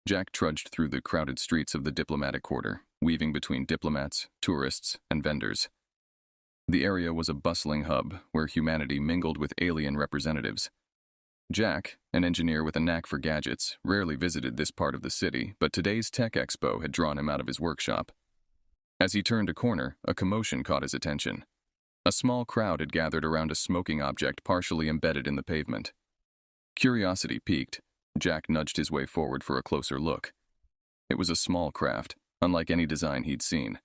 Jack trudged through the crowded streets of the diplomatic quarter, weaving between diplomats, tourists, and vendors. The area was a bustling hub where humanity mingled with alien representatives. Jack, an engineer with a knack for gadgets, rarely visited this part of the city, but today's tech expo had drawn him out of his workshop. As he turned a corner, a commotion caught his attention. A small crowd had gathered around a smoking object partially embedded in the pavement. Curiosity piqued. Jack nudged his way forward for a closer look. It was a small craft, unlike any design he'd seen.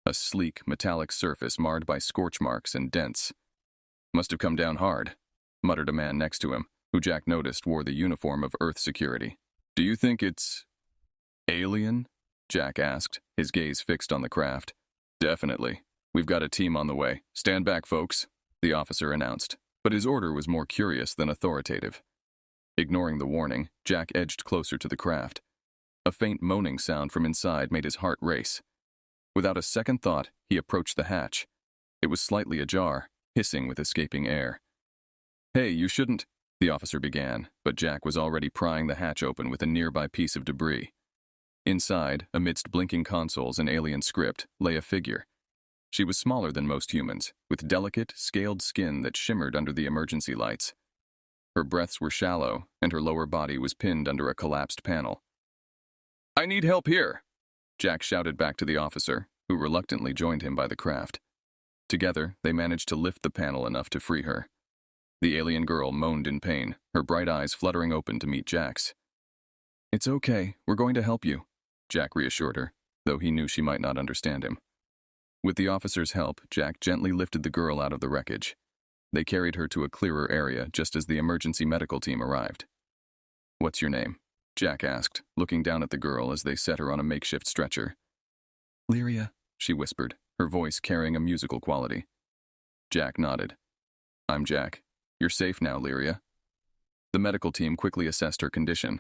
A sleek, metallic surface marred by scorch marks and dents. "Must have come down hard," muttered a man next to him, who Jack noticed wore the uniform of Earth security. "Do you think it's alien?" Jack asked, his gaze fixed on the craft. "Definitely. We've got a team on the way. Stand back, folks," the officer announced, but his order was more curious than authoritative. Ignoring the warning, Jack edged closer to the craft. A faint moaning sound from inside made his heart race. Without a second thought, he approached the hatch. It was slightly ajar, hissing with escaping air. "Hey, you shouldn't," the officer began, but Jack was already prying the hatch open with a nearby piece of debris. Inside, amidst blinking consoles and alien script, lay a figure. She was smaller than most humans, with delicate, scaled skin that shimmered under the emergency lights. Her breaths were shallow, and her lower body was pinned under a collapsed panel. "I need help here," Jack shouted back to the officer, who reluctantly joined him by the craft. Together, they managed to lift the panel enough to free her. The alien girl moaned in pain, her bright eyes fluttering open to meet Jack's. "It's okay, we're going to help you," Jack reassured her, though he knew she might not understand him. With the officer's help, Jack gently lifted the girl out of the wreckage. They carried her to a clearer area just as the emergency medical team arrived. "What's your name?" Jack asked, looking down at the girl as they set her on a makeshift stretcher. "Lyria," she whispered, her voice carrying a musical quality. Jack nodded. "I'm Jack. You're safe now, Lyria." The medical team quickly assessed her condition.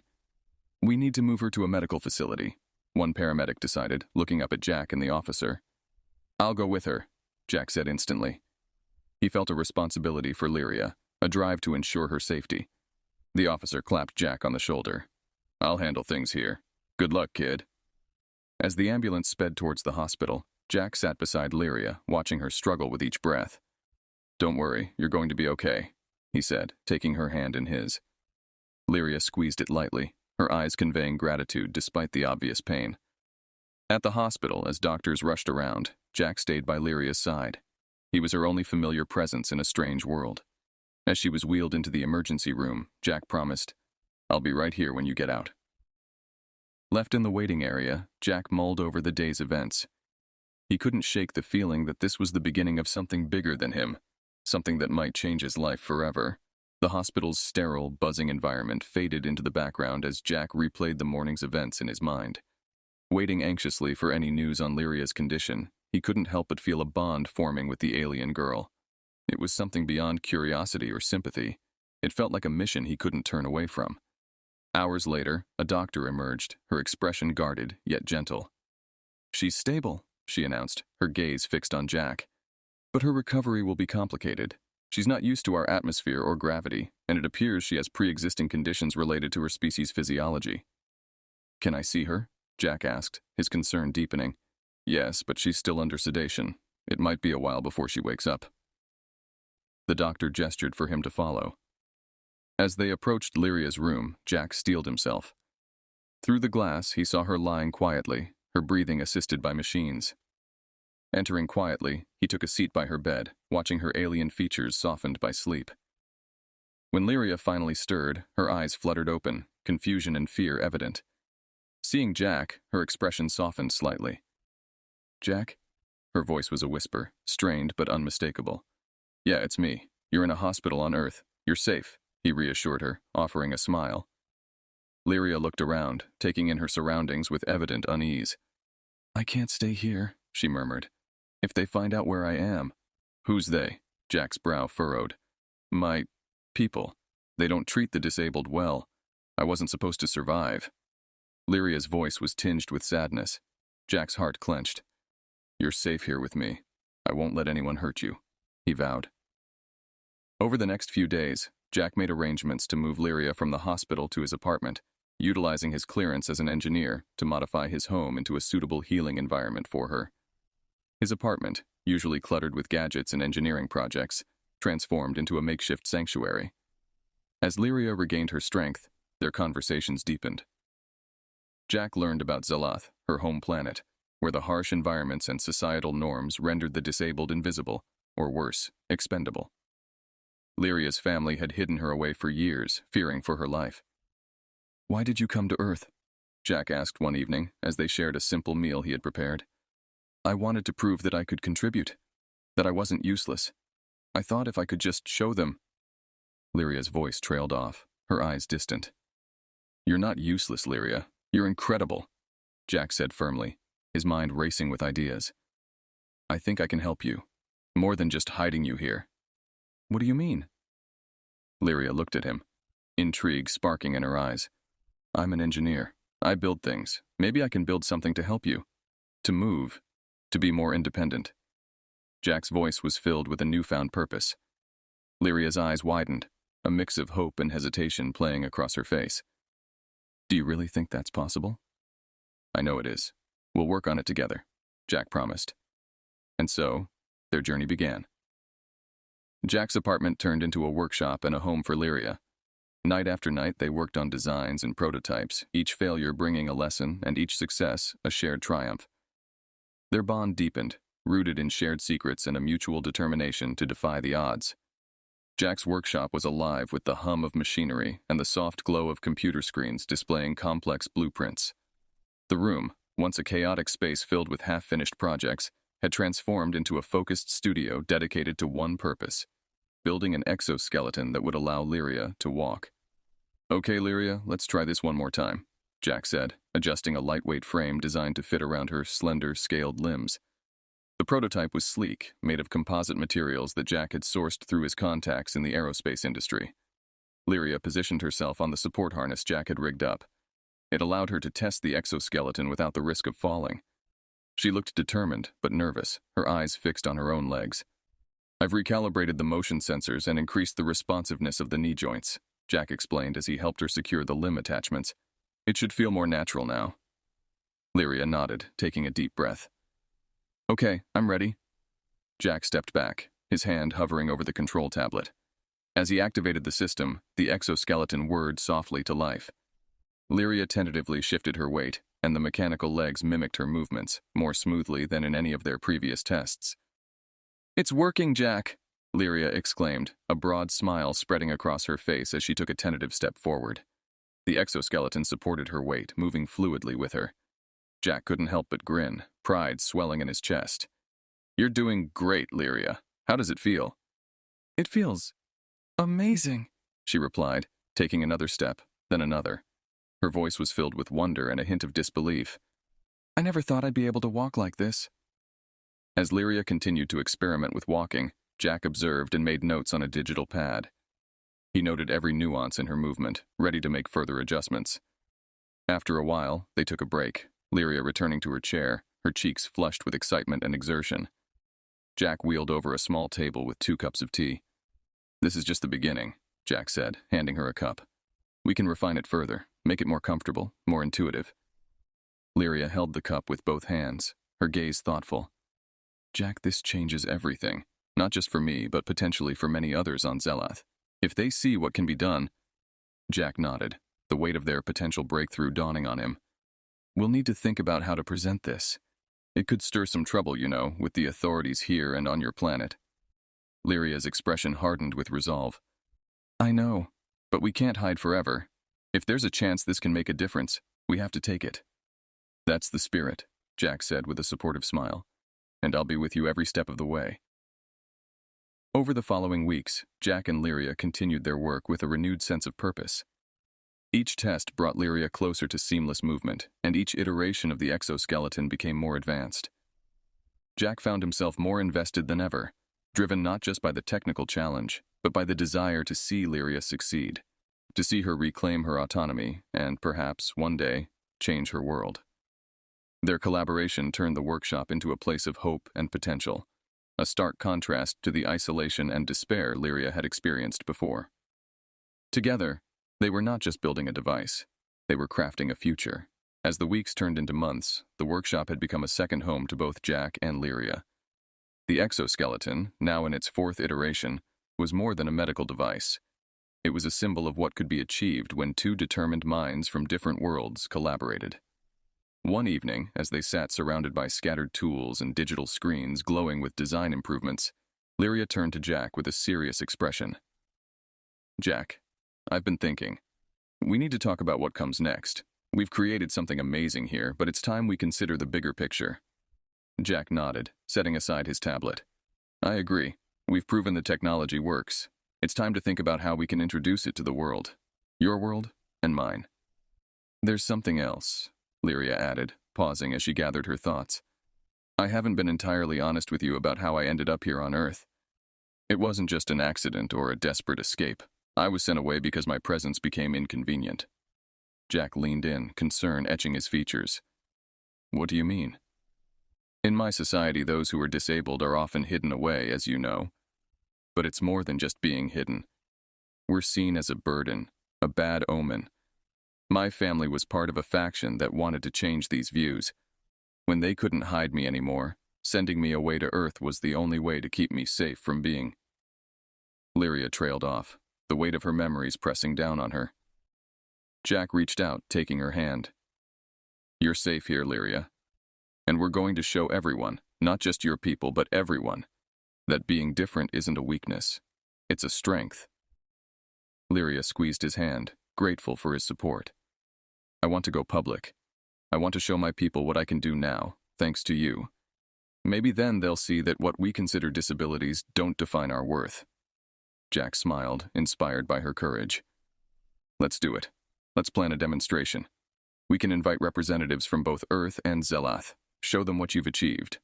"We need to move her to a medical facility," one paramedic decided, looking up at Jack and the officer. "I'll go with her," Jack said instantly. He felt a responsibility for Lyria, a drive to ensure her safety. The officer clapped Jack on the shoulder. "I'll handle things here. Good luck, kid." As the ambulance sped towards the hospital, Jack sat beside Lyria, watching her struggle with each breath. "Don't worry, you're going to be okay," he said, taking her hand in his. Lyria squeezed it lightly, her eyes conveying gratitude despite the obvious pain. At the hospital, as doctors rushed around, Jack stayed by Lyria's side. He was her only familiar presence in a strange world. As she was wheeled into the emergency room, Jack promised, "I'll be right here when you get out." Left in the waiting area, Jack mulled over the day's events. He couldn't shake the feeling that this was the beginning of something bigger than him, something that might change his life forever. The hospital's sterile, buzzing environment faded into the background as Jack replayed the morning's events in his mind. Waiting anxiously for any news on Lyria's condition, he couldn't help but feel a bond forming with the alien girl. It was something beyond curiosity or sympathy. It felt like a mission he couldn't turn away from. Hours later, a doctor emerged, her expression guarded, yet gentle. "She's stable," she announced, her gaze fixed on Jack. "But her recovery will be complicated. She's not used to our atmosphere or gravity, and it appears she has pre-existing conditions related to her species' physiology." "Can I see her?" Jack asked, his concern deepening. "Yes, but she's still under sedation. It might be a while before she wakes up." The doctor gestured for him to follow. As they approached Lyria's room, Jack steeled himself. Through the glass, he saw her lying quietly, her breathing assisted by machines. Entering quietly, he took a seat by her bed, watching her alien features softened by sleep. When Lyria finally stirred, her eyes fluttered open, confusion and fear evident. Seeing Jack, her expression softened slightly. "Jack?" Her voice was a whisper, strained but unmistakable. "Yeah, it's me. You're in a hospital on Earth. You're safe," he reassured her, offering a smile. Lyria looked around, taking in her surroundings with evident unease. "I can't stay here," she murmured. "If they find out where I am." "Who's they?" Jack's brow furrowed. "My people. They don't treat the disabled well. I wasn't supposed to survive." Lyria's voice was tinged with sadness. Jack's heart clenched. "You're safe here with me. I won't let anyone hurt you," he vowed. Over the next few days, Jack made arrangements to move Lyria from the hospital to his apartment. utilizing his clearance as an engineer to modify his home into a suitable healing environment for her. His apartment, usually cluttered with gadgets and engineering projects, transformed into a makeshift sanctuary. As Lyria regained her strength, their conversations deepened. Jack learned about Zelath, her home planet, where the harsh environments and societal norms rendered the disabled invisible, or worse, expendable. Lyria's family had hidden her away for years, fearing for her life. "Why did you come to Earth?" Jack asked one evening, as they shared a simple meal he had prepared. "I wanted to prove that I could contribute, that I wasn't useless. I thought if I could just show them." Lyria's voice trailed off, her eyes distant. "You're not useless, Lyria. You're incredible," Jack said firmly, his mind racing with ideas. "I think I can help you, more than just hiding you here." "What do you mean?" Lyria looked at him, intrigue sparking in her eyes. "I'm an engineer. I build things. Maybe I can build something to help you. To move. To be more independent." Jack's voice was filled with a newfound purpose. Lyria's eyes widened, a mix of hope and hesitation playing across her face. "Do you really think that's possible?" "I know it is. We'll work on it together," Jack promised. And so, their journey began. Jack's apartment turned into a workshop and a home for Lyria. Night after night, they worked on designs and prototypes, each failure bringing a lesson and each success a shared triumph. Their bond deepened, rooted in shared secrets and a mutual determination to defy the odds. Jack's workshop was alive with the hum of machinery and the soft glow of computer screens displaying complex blueprints. The room, once a chaotic space filled with half-finished projects, had transformed into a focused studio dedicated to one purpose: building an exoskeleton that would allow Lyria to walk. "Okay, Lyria, let's try this one more time," Jack said, adjusting a lightweight frame designed to fit around her slender, scaled limbs. The prototype was sleek, made of composite materials that Jack had sourced through his contacts in the aerospace industry. Lyria positioned herself on the support harness Jack had rigged up. It allowed her to test the exoskeleton without the risk of falling. She looked determined, but nervous, her eyes fixed on her own legs. "I've recalibrated the motion sensors and increased the responsiveness of the knee joints," Jack explained as he helped her secure the limb attachments. "It should feel more natural now." Lyria nodded, taking a deep breath. "Okay, I'm ready." Jack stepped back, his hand hovering over the control tablet. As he activated the system, the exoskeleton whirred softly to life. Lyria tentatively shifted her weight, and the mechanical legs mimicked her movements, more smoothly than in any of their previous tests. "It's working, Jack," Lyria exclaimed, a broad smile spreading across her face as she took a tentative step forward. The exoskeleton supported her weight, moving fluidly with her. Jack couldn't help but grin, pride swelling in his chest. "You're doing great, Lyria. How does it feel?" "It feels amazing," she replied, taking another step, then another. Her voice was filled with wonder and a hint of disbelief. "I never thought I'd be able to walk like this." As Lyria continued to experiment with walking, Jack observed and made notes on a digital pad. He noted every nuance in her movement, ready to make further adjustments. After a while, they took a break, Lyria returning to her chair, her cheeks flushed with excitement and exertion. Jack wheeled over a small table with 2 cups of tea. "This is just the beginning," Jack said, handing her a cup. "We can refine it further, make it more comfortable, more intuitive." Lyria held the cup with both hands, her gaze thoughtful. "Jack, this changes everything, not just for me, but potentially for many others on Zelath. If they see what can be done..." Jack nodded, the weight of their potential breakthrough dawning on him. "We'll need to think about how to present this. It could stir some trouble, you know, with the authorities here and on your planet." Lyria's expression hardened with resolve. "I know, but we can't hide forever. If there's a chance this can make a difference, we have to take it." "That's the spirit," Jack said with a supportive smile. "And I'll be with you every step of the way." Over the following weeks, Jack and Lyria continued their work with a renewed sense of purpose. Each test brought Lyria closer to seamless movement, and each iteration of the exoskeleton became more advanced. Jack found himself more invested than ever, driven not just by the technical challenge, but by the desire to see Lyria succeed, to see her reclaim her autonomy and, perhaps, one day, change her world. Their collaboration turned the workshop into a place of hope and potential, a stark contrast to the isolation and despair Lyria had experienced before. Together, they were not just building a device. They were crafting a future. As the weeks turned into months, the workshop had become a second home to both Jack and Lyria. The exoskeleton, now in its fourth iteration, was more than a medical device. It was a symbol of what could be achieved when two determined minds from different worlds collaborated. One evening, as they sat surrounded by scattered tools and digital screens glowing with design improvements, Lyria turned to Jack with a serious expression. "Jack, I've been thinking. We need to talk about what comes next. We've created something amazing here, but it's time we consider the bigger picture." Jack nodded, setting aside his tablet. "I agree. We've proven the technology works. It's time to think about how we can introduce it to the world. Your world and mine." "There's something else," Lyria added, pausing as she gathered her thoughts. "I haven't been entirely honest with you about how I ended up here on Earth. It wasn't just an accident or a desperate escape. I was sent away because my presence became inconvenient." Jack leaned in, concern etching his features. "What do you mean?" "In my society, those who are disabled are often hidden away, as you know. But it's more than just being hidden. We're seen as a burden, a bad omen. My family was part of a faction that wanted to change these views. When they couldn't hide me anymore, sending me away to Earth was the only way to keep me safe from being..." Lyria trailed off, the weight of her memories pressing down on her. Jack reached out, taking her hand. "You're safe here, Lyria. And we're going to show everyone, not just your people, but everyone, that being different isn't a weakness. It's a strength." Lyria squeezed his hand, grateful for his support. "I want to go public. I want to show my people what I can do now, thanks to you. Maybe then they'll see that what we consider disabilities don't define our worth." Jack smiled, inspired by her courage. "Let's do it. Let's plan a demonstration. We can invite representatives from both Earth and Zelath. Show them what you've achieved."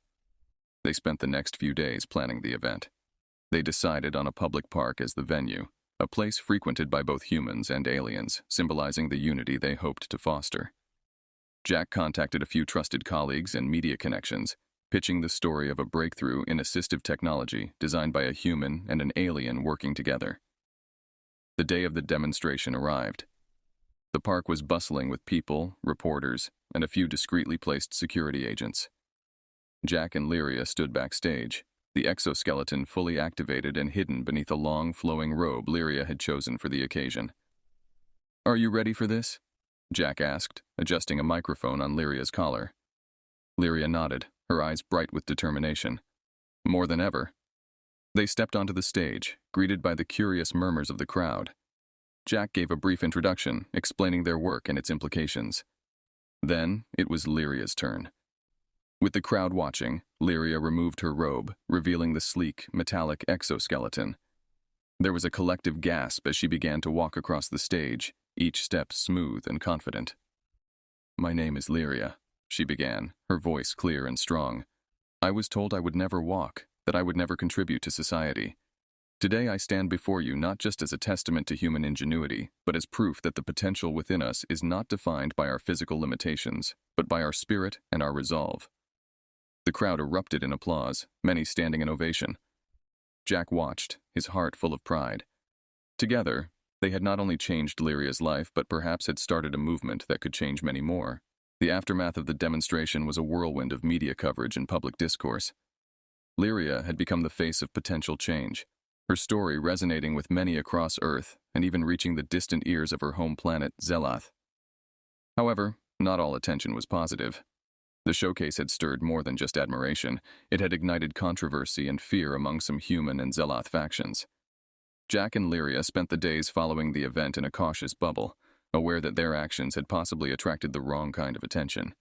They spent the next few days planning the event. They decided on a public park as the venue, a place frequented by both humans and aliens, symbolizing the unity they hoped to foster. Jack contacted a few trusted colleagues and media connections, pitching the story of a breakthrough in assistive technology designed by a human and an alien working together. The day of the demonstration arrived. The park was bustling with people, reporters, and a few discreetly placed security agents. Jack and Lyria stood backstage, the exoskeleton fully activated and hidden beneath a long, flowing robe Lyria had chosen for the occasion. "Are you ready for this?" Jack asked, adjusting a microphone on Lyria's collar. Lyria nodded, her eyes bright with determination. "More than ever." They stepped onto the stage, greeted by the curious murmurs of the crowd. Jack gave a brief introduction, explaining their work and its implications. Then, it was Lyria's turn. With the crowd watching, Lyria removed her robe, revealing the sleek, metallic exoskeleton. There was a collective gasp as she began to walk across the stage, each step smooth and confident. "My name is Lyria," she began, her voice clear and strong. "I was told I would never walk, that I would never contribute to society. Today I stand before you not just as a testament to human ingenuity, but as proof that the potential within us is not defined by our physical limitations, but by our spirit and our resolve." The crowd erupted in applause, many standing in ovation. Jack watched, his heart full of pride. Together, they had not only changed Lyria's life, but perhaps had started a movement that could change many more. The aftermath of the demonstration was a whirlwind of media coverage and public discourse. Lyria had become the face of potential change, her story resonating with many across Earth and even reaching the distant ears of her home planet, Zelath. However, not all attention was positive. The showcase had stirred more than just admiration. It had ignited controversy and fear among some human and Zelath factions. Jack and Lyria spent the days following the event in a cautious bubble, aware that their actions had possibly attracted the wrong kind of attention.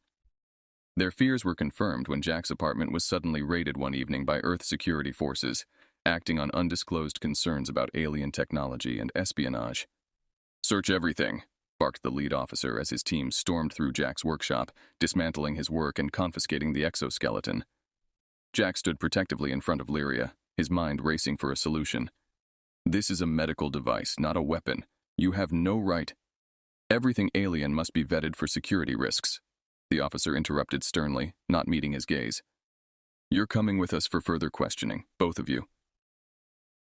Their fears were confirmed when Jack's apartment was suddenly raided one evening by Earth security forces, acting on undisclosed concerns about alien technology and espionage. "Search everything," barked the lead officer as his team stormed through Jack's workshop, dismantling his work and confiscating the exoskeleton. Jack stood protectively in front of Lyria, his mind racing for a solution. "This is a medical device, not a weapon. You have no right..." "Everything alien must be vetted for security risks," the officer interrupted sternly, not meeting his gaze. "You're coming with us for further questioning, both of you."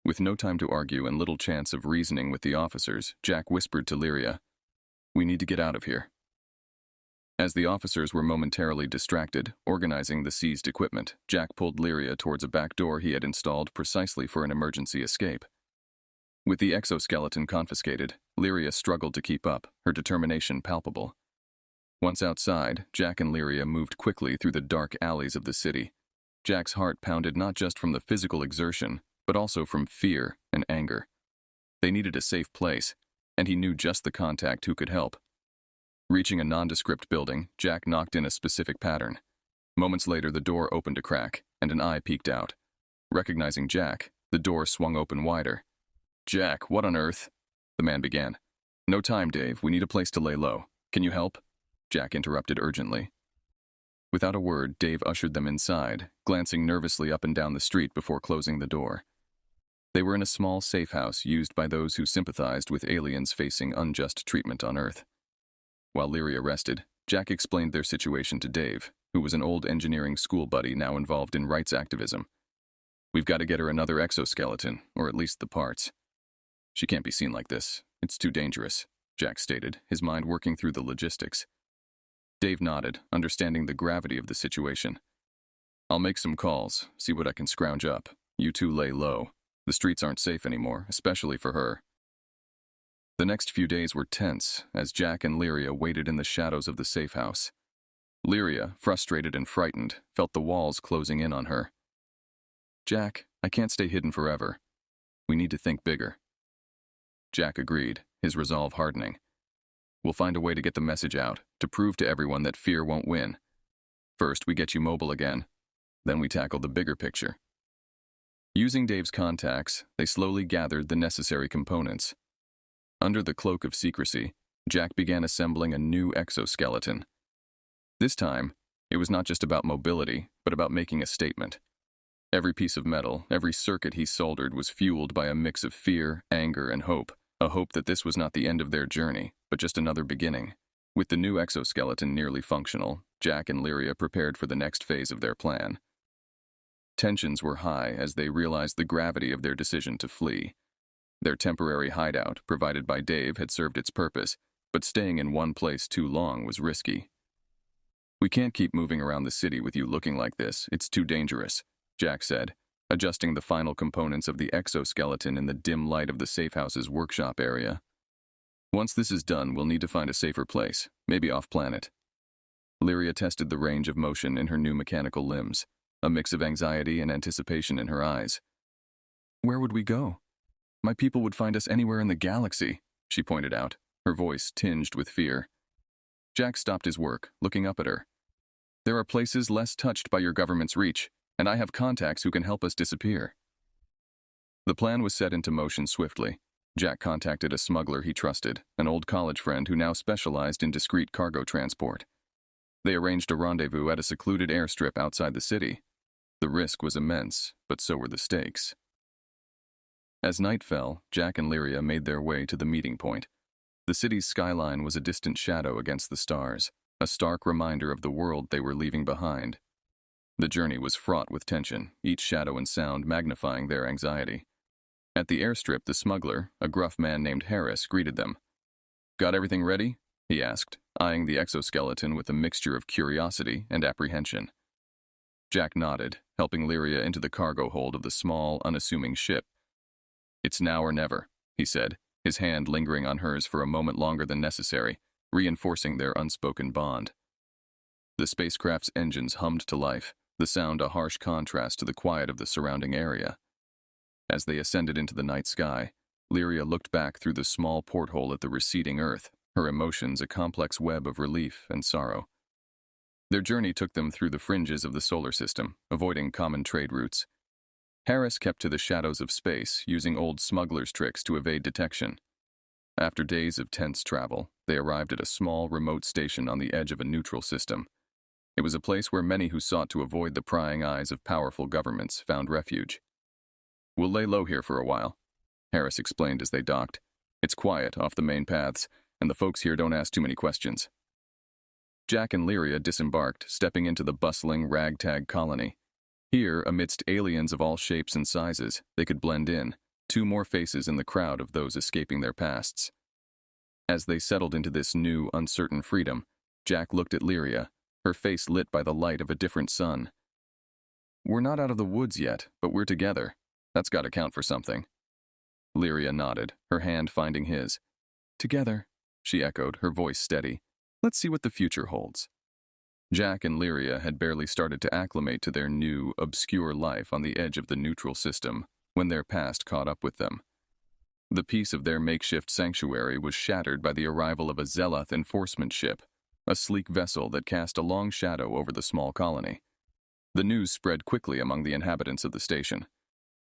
With no time to argue and little chance of reasoning with the officers, Jack whispered to Lyria, We need to get out of here. As the officers were momentarily distracted, organizing the seized equipment, Jack pulled Lyria towards a back door he had installed precisely for an emergency escape. With the exoskeleton confiscated, Lyria struggled to keep up, her determination palpable. Once outside, Jack and Lyria moved quickly through the dark alleys of the city. Jack's heart pounded not just from the physical exertion, but also from fear and anger. They needed a safe place, and he knew just the contact who could help. Reaching a nondescript building, Jack knocked in a specific pattern. Moments later, the door opened a crack, and an eye peeked out. Recognizing Jack, the door swung open wider. "Jack, what on earth?" the man began. "No time, Dave. We need a place to lay low. Can you help?" Jack interrupted urgently. Without a word, Dave ushered them inside, glancing nervously up and down the street before closing the door. They were in a small safe house used by those who sympathized with aliens facing unjust treatment on Earth. While Lyria rested, Jack explained their situation to Dave, who was an old engineering school buddy now involved in rights activism. "We've got to get her another exoskeleton, or at least the parts. She can't be seen like this. It's too dangerous," Jack stated, his mind working through the logistics. Dave nodded, understanding the gravity of the situation. "I'll make some calls, see what I can scrounge up. You two lay low. The streets aren't safe anymore, especially for her." The next few days were tense as Jack and Lyria waited in the shadows of the safe house. Lyria, frustrated and frightened, felt the walls closing in on her. "Jack, I can't stay hidden forever. We need to think bigger." Jack agreed, his resolve hardening. "We'll find a way to get the message out, to prove to everyone that fear won't win. First, we get you mobile again. Then we tackle the bigger picture." Using Dave's contacts, they slowly gathered the necessary components. Under the cloak of secrecy, Jack began assembling a new exoskeleton. This time, it was not just about mobility, but about making a statement. Every piece of metal, every circuit he soldered was fueled by a mix of fear, anger, and hope, a hope that this was not the end of their journey, but just another beginning. With the new exoskeleton nearly functional, Jack and Lyria prepared for the next phase of their plan. Tensions were high as they realized the gravity of their decision to flee. Their temporary hideout, provided by Dave, had served its purpose, but staying in one place too long was risky. "We can't keep moving around the city with you looking like this. It's too dangerous," Jack said, adjusting the final components of the exoskeleton in the dim light of the safehouse's workshop area. "Once this is done, we'll need to find a safer place, maybe off-planet." Lyria tested the range of motion in her new mechanical limbs, a mix of anxiety and anticipation in her eyes. "Where would we go? My people would find us anywhere in the galaxy," she pointed out, her voice tinged with fear. Jack stopped his work, looking up at her. "There are places less touched by your government's reach, and I have contacts who can help us disappear." The plan was set into motion swiftly. Jack contacted a smuggler he trusted, an old college friend who now specialized in discreet cargo transport. They arranged a rendezvous at a secluded airstrip outside the city. The risk was immense, but so were the stakes. As night fell, Jack and Lyria made their way to the meeting point. The city's skyline was a distant shadow against the stars, a stark reminder of the world they were leaving behind. The journey was fraught with tension, each shadow and sound magnifying their anxiety. At the airstrip, the smuggler, a gruff man named Harris, greeted them. "Got everything ready?" he asked, eyeing the exoskeleton with a mixture of curiosity and apprehension. Jack nodded, helping Lyria into the cargo hold of the small, unassuming ship. "It's now or never," he said, his hand lingering on hers for a moment longer than necessary, reinforcing their unspoken bond. The spacecraft's engines hummed to life, the sound a harsh contrast to the quiet of the surrounding area. As they ascended into the night sky, Lyria looked back through the small porthole at the receding Earth, her emotions a complex web of relief and sorrow. Their journey took them through the fringes of the solar system, avoiding common trade routes. Harris kept to the shadows of space, using old smuggler's tricks to evade detection. After days of tense travel, they arrived at a small, remote station on the edge of a neutral system. It was a place where many who sought to avoid the prying eyes of powerful governments found refuge. "We'll lay low here for a while," Harris explained as they docked. "It's quiet, off the main paths, and the folks here don't ask too many questions." Jack and Lyria disembarked, stepping into the bustling, ragtag colony. Here, amidst aliens of all shapes and sizes, they could blend in, two more faces in the crowd of those escaping their pasts. As they settled into this new, uncertain freedom, Jack looked at Lyria, her face lit by the light of a different sun. "We're not out of the woods yet, but we're together. That's got to count for something." Lyria nodded, her hand finding his. "Together," she echoed, her voice steady. "Let's see what the future holds." Jack and Lyria had barely started to acclimate to their new, obscure life on the edge of the neutral system when their past caught up with them. The peace of their makeshift sanctuary was shattered by the arrival of a Zealoth enforcement ship, a sleek vessel that cast a long shadow over the small colony. The news spread quickly among the inhabitants of the station.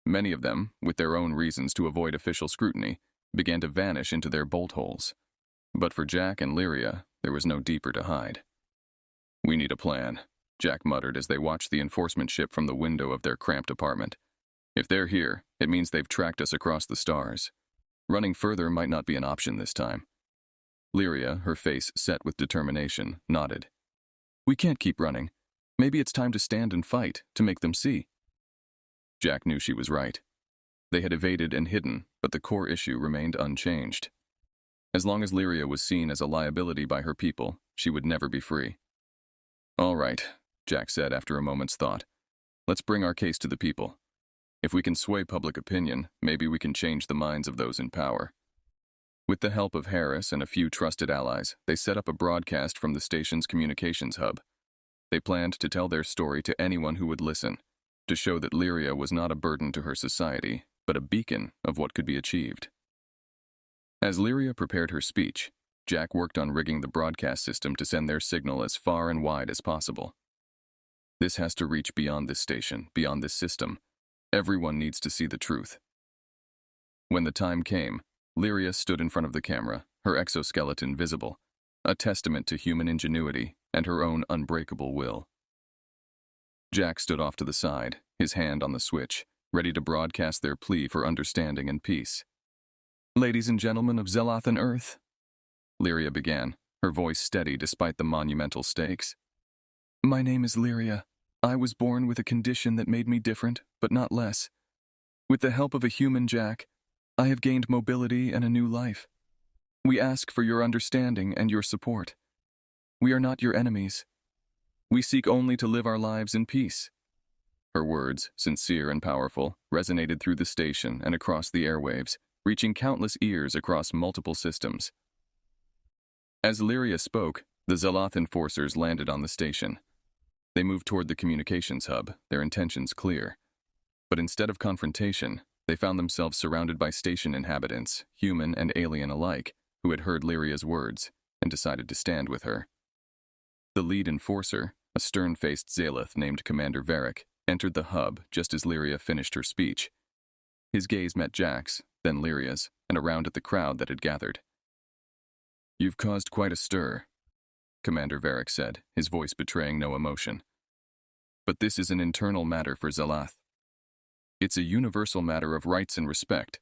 Many of them, with their own reasons to avoid official scrutiny, began to vanish into their bolt holes. But for Jack and Lyria, there was no deeper to hide. "We need a plan," Jack muttered as they watched the enforcement ship from the window of their cramped apartment. "If they're here, it means they've tracked us across the stars. Running further might not be an option this time." Lyria, her face set with determination, nodded. "We can't keep running. Maybe it's time to stand and fight, to make them see." Jack knew she was right. They had evaded and hidden, but the core issue remained unchanged. As long as Lyria was seen as a liability by her people, she would never be free. "All right," Jack said after a moment's thought. "Let's bring our case to the people. If we can sway public opinion, maybe we can change the minds of those in power." With the help of Harris and a few trusted allies, they set up a broadcast from the station's communications hub. They planned to tell their story to anyone who would listen, to show that Lyria was not a burden to her society, but a beacon of what could be achieved. As Lyria prepared her speech, Jack worked on rigging the broadcast system to send their signal as far and wide as possible. "This has to reach beyond this station, beyond this system. Everyone needs to see the truth." When the time came, Lyria stood in front of the camera, her exoskeleton visible, a testament to human ingenuity and her own unbreakable will. Jack stood off to the side, his hand on the switch, ready to broadcast their plea for understanding and peace. "Ladies and gentlemen of Zelothan Earth," Lyria began, her voice steady despite the monumental stakes. "My name is Lyria. I was born with a condition that made me different, but not less. With the help of a human Jack, I have gained mobility and a new life. We ask for your understanding and your support. We are not your enemies. We seek only to live our lives in peace." Her words, sincere and powerful, resonated through the station and across the airwaves, reaching countless ears across multiple systems. As Lyria spoke, the Zealoth enforcers landed on the station. They moved toward the communications hub, their intentions clear. But instead of confrontation, they found themselves surrounded by station inhabitants, human and alien alike, who had heard Lyria's words and decided to stand with her. The lead enforcer, a stern-faced Zealoth named Commander Varric, entered the hub just as Lyria finished her speech. His gaze met Jack's, then Lyria's, and around at the crowd that had gathered. "You've caused quite a stir," Commander Varric said, his voice betraying no emotion. "But this is an internal matter for Zeloth." "It's a universal matter of rights and respect,"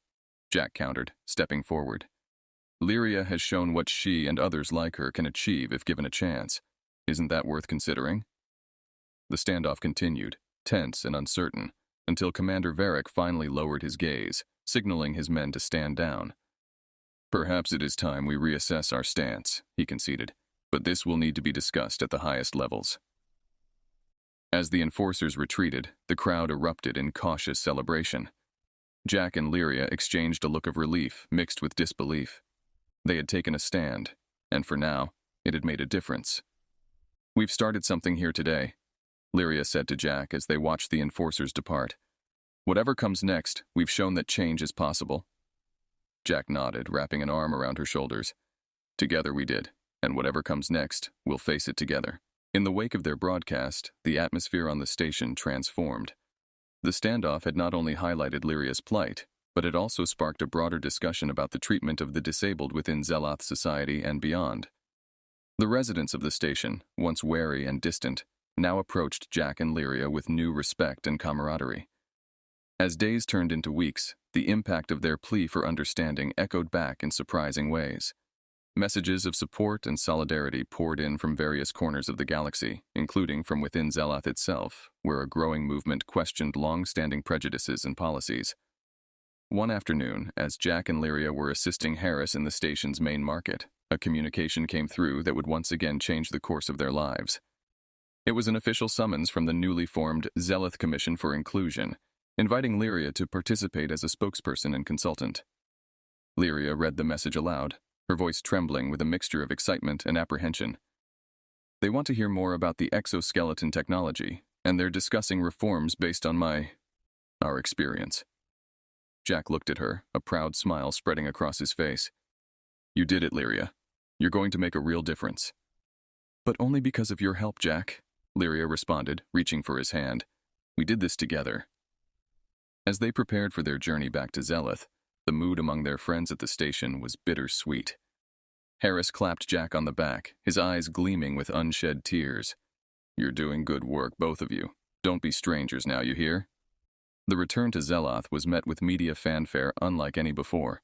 Jack countered, stepping forward. "Lyria has shown what she and others like her can achieve if given a chance. Isn't that worth considering?" The standoff continued, tense and uncertain, until Commander Varric finally lowered his gaze, signaling his men to stand down. "Perhaps it is time we reassess our stance," he conceded, "but this will need to be discussed at the highest levels." As the enforcers retreated, the crowd erupted in cautious celebration. Jack and Lyria exchanged a look of relief mixed with disbelief. They had taken a stand, and for now, it had made a difference. "We've started something here today," Lyria said to Jack as they watched the enforcers depart. "Whatever comes next, we've shown that change is possible." Jack nodded, wrapping an arm around her shoulders. "Together we did, and whatever comes next, we'll face it together." In the wake of their broadcast, the atmosphere on the station transformed. The standoff had not only highlighted Lyria's plight, but it also sparked a broader discussion about the treatment of the disabled within Zeloth society and beyond. The residents of the station, once wary and distant, now approached Jack and Lyria with new respect and camaraderie. As days turned into weeks, the impact of their plea for understanding echoed back in surprising ways. Messages of support and solidarity poured in from various corners of the galaxy, including from within Zeloth itself, where a growing movement questioned long-standing prejudices and policies. One afternoon, as Jack and Lyria were assisting Harris in the station's main market, a communication came through that would once again change the course of their lives. It was an official summons from the newly formed Zealoth Commission for Inclusion, inviting Lyria to participate as a spokesperson and consultant. Lyria read the message aloud, her voice trembling with a mixture of excitement and apprehension. They want to hear more about the exoskeleton technology, and they're discussing reforms based on our experience. Jack looked at her, a proud smile spreading across his face. You did it, Lyria. You're going to make a real difference. But only because of your help, Jack, Lyria responded, reaching for his hand. We did this together. As they prepared for their journey back to Zealoth, the mood among their friends at the station was bittersweet. Harris clapped Jack on the back, his eyes gleaming with unshed tears. You're doing good work, both of you. Don't be strangers now, you hear? The return to Zealoth was met with media fanfare unlike any before.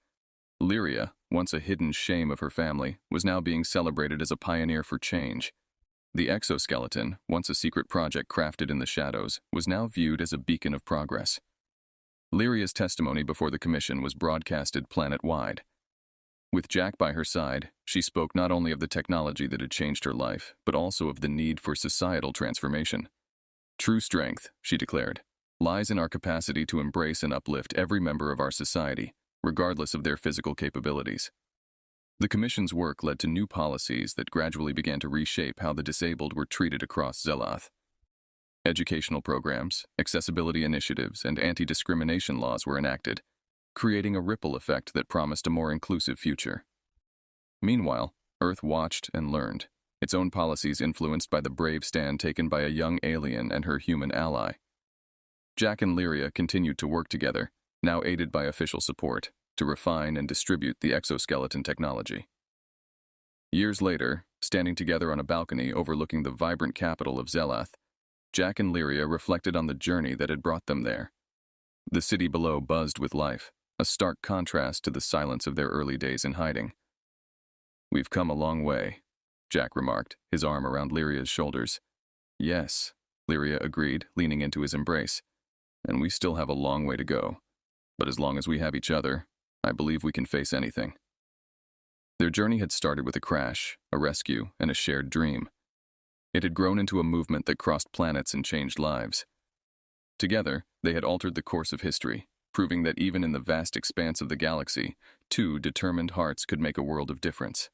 Lyria, once a hidden shame of her family, was now being celebrated as a pioneer for change. The exoskeleton, once a secret project crafted in the shadows, was now viewed as a beacon of progress. Lyria's testimony before the commission was broadcasted planet-wide. With Jack by her side, she spoke not only of the technology that had changed her life, but also of the need for societal transformation. True strength, she declared, lies in our capacity to embrace and uplift every member of our society, regardless of their physical capabilities. The Commission's work led to new policies that gradually began to reshape how the disabled were treated across Zealoth. Educational programs, accessibility initiatives, and anti-discrimination laws were enacted, creating a ripple effect that promised a more inclusive future. Meanwhile, Earth watched and learned, its own policies influenced by the brave stand taken by a young alien and her human ally. Jack and Lyria continued to work together, now aided by official support, to refine and distribute the exoskeleton technology. Years later, standing together on a balcony overlooking the vibrant capital of Zealoth, Jack and Lyria reflected on the journey that had brought them there. The city below buzzed with life, a stark contrast to the silence of their early days in hiding. We've come a long way, Jack remarked, his arm around Lyria's shoulders. Yes, Lyria agreed, leaning into his embrace. And we still have a long way to go. But as long as we have each other, I believe we can face anything. Their journey had started with a crash, a rescue, and a shared dream. It had grown into a movement that crossed planets and changed lives. Together, they had altered the course of history, proving that even in the vast expanse of the galaxy, two determined hearts could make a world of difference.